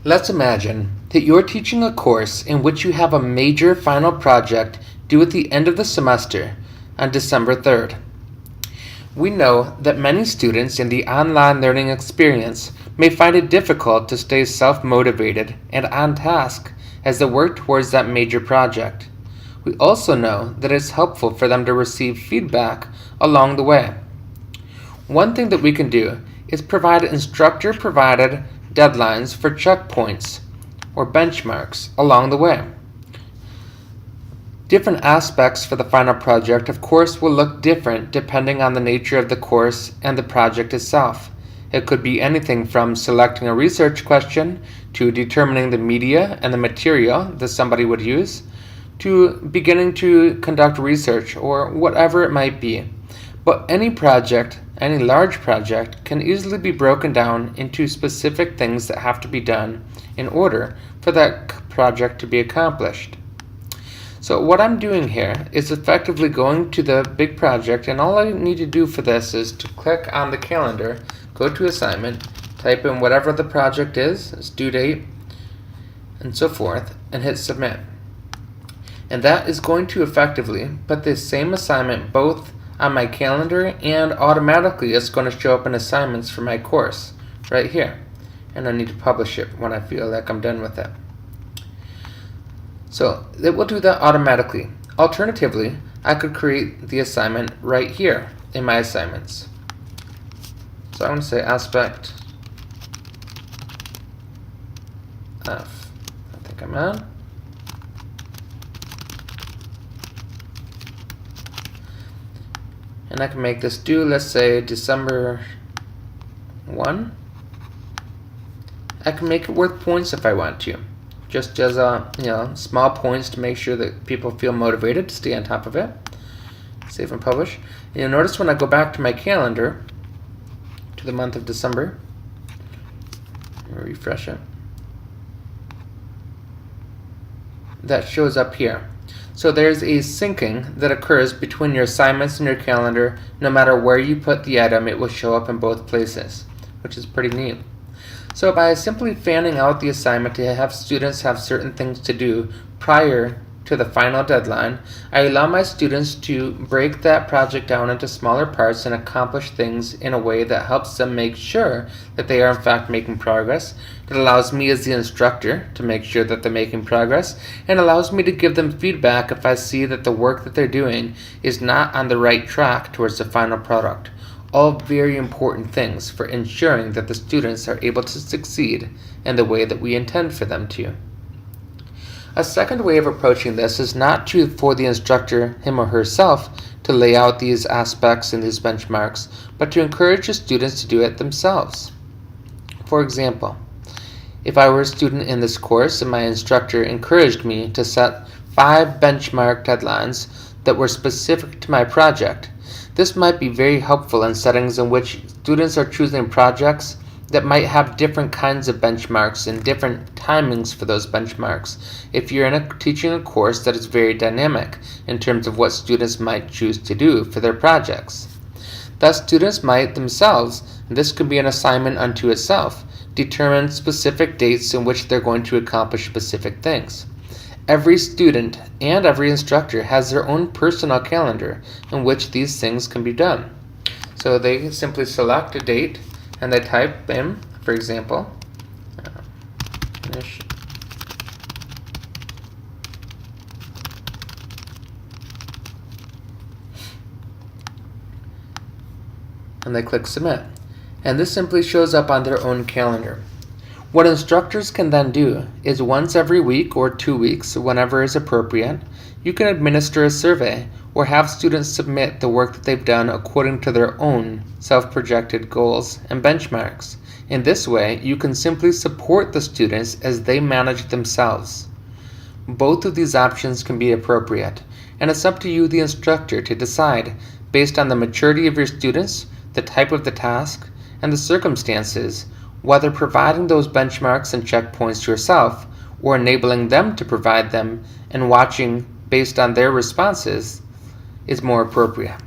Let's imagine that you're teaching a course in which you have a major final project due at the end of the semester on December 3rd. We know that many students in the online learning experience may find it difficult to stay self-motivated and on task as they work towards that major project. We also know that it's helpful for them to receive feedback along the way. One thing that we can do is provide instructor-provided deadlines for checkpoints or benchmarks along the way. Different aspects for the final project, of course, will look different depending on the nature of the course and the project itself. It could be anything from selecting a research question to determining the media and the material that somebody would use to beginning to conduct research or whatever it might be. But any project, any large project, can easily be broken down into specific things that have to be done in order for that project to be accomplished. So what I'm doing here is effectively going to the big project, and all I need to do for this is to click on the calendar, go to assignment, type in whatever the project is, its due date, and so forth, and hit submit. And that is going to effectively put this same assignment both on my calendar, and automatically it's going to show up in assignments for my course right here. And I need to publish it when I feel like I'm done with it. So it will do that automatically. Alternatively, I could create the assignment right here in my assignments. So I'm going to say aspect F. I think I'm on. And I can make this due, let's say December 1. I can make it worth points if I want to, just as small points to make sure that people feel motivated to stay on top of it. Save and publish. And you'll notice when I go back to my calendar, to the month of December, refresh it, that shows up here. So there's a syncing that occurs between your assignments and your calendar. No matter where you put the item, it will show up in both places, which is pretty neat. So by simply fanning out the assignment to have students have certain things to do prior to the final deadline, I allow my students to break that project down into smaller parts and accomplish things in a way that helps them make sure that they are in fact making progress. It allows me as the instructor to make sure that they're making progress, and allows me to give them feedback if I see that the work that they're doing is not on the right track towards the final product. All very important things for ensuring that the students are able to succeed in the way that we intend for them to. A second way of approaching this is not for the instructor, him or herself, to lay out these aspects and these benchmarks, but to encourage the students to do it themselves. For example, if I were a student in this course and my instructor encouraged me to set 5 benchmark deadlines that were specific to my project, this might be very helpful in settings in which students are choosing projects that might have different kinds of benchmarks and different timings for those benchmarks if you're teaching a course that is very dynamic in terms of what students might choose to do for their projects. Thus, students might themselves, and this could be an assignment unto itself, determine specific dates in which they're going to accomplish specific things. Every student and every instructor has their own personal calendar in which these things can be done. So they simply select a date and they type in, for example, finish and they click submit. And this simply shows up on their own calendar. What instructors can then do is once every week or 2 weeks, whenever is appropriate, you can administer a survey or have students submit the work that they've done according to their own self-projected goals and benchmarks. In this way, you can simply support the students as they manage themselves. Both of these options can be appropriate, and it's up to you, the instructor, to decide based on the maturity of your students, the type of the task, and the circumstances, whether providing those benchmarks and checkpoints yourself or enabling them to provide them and watching based on their responses is more appropriate.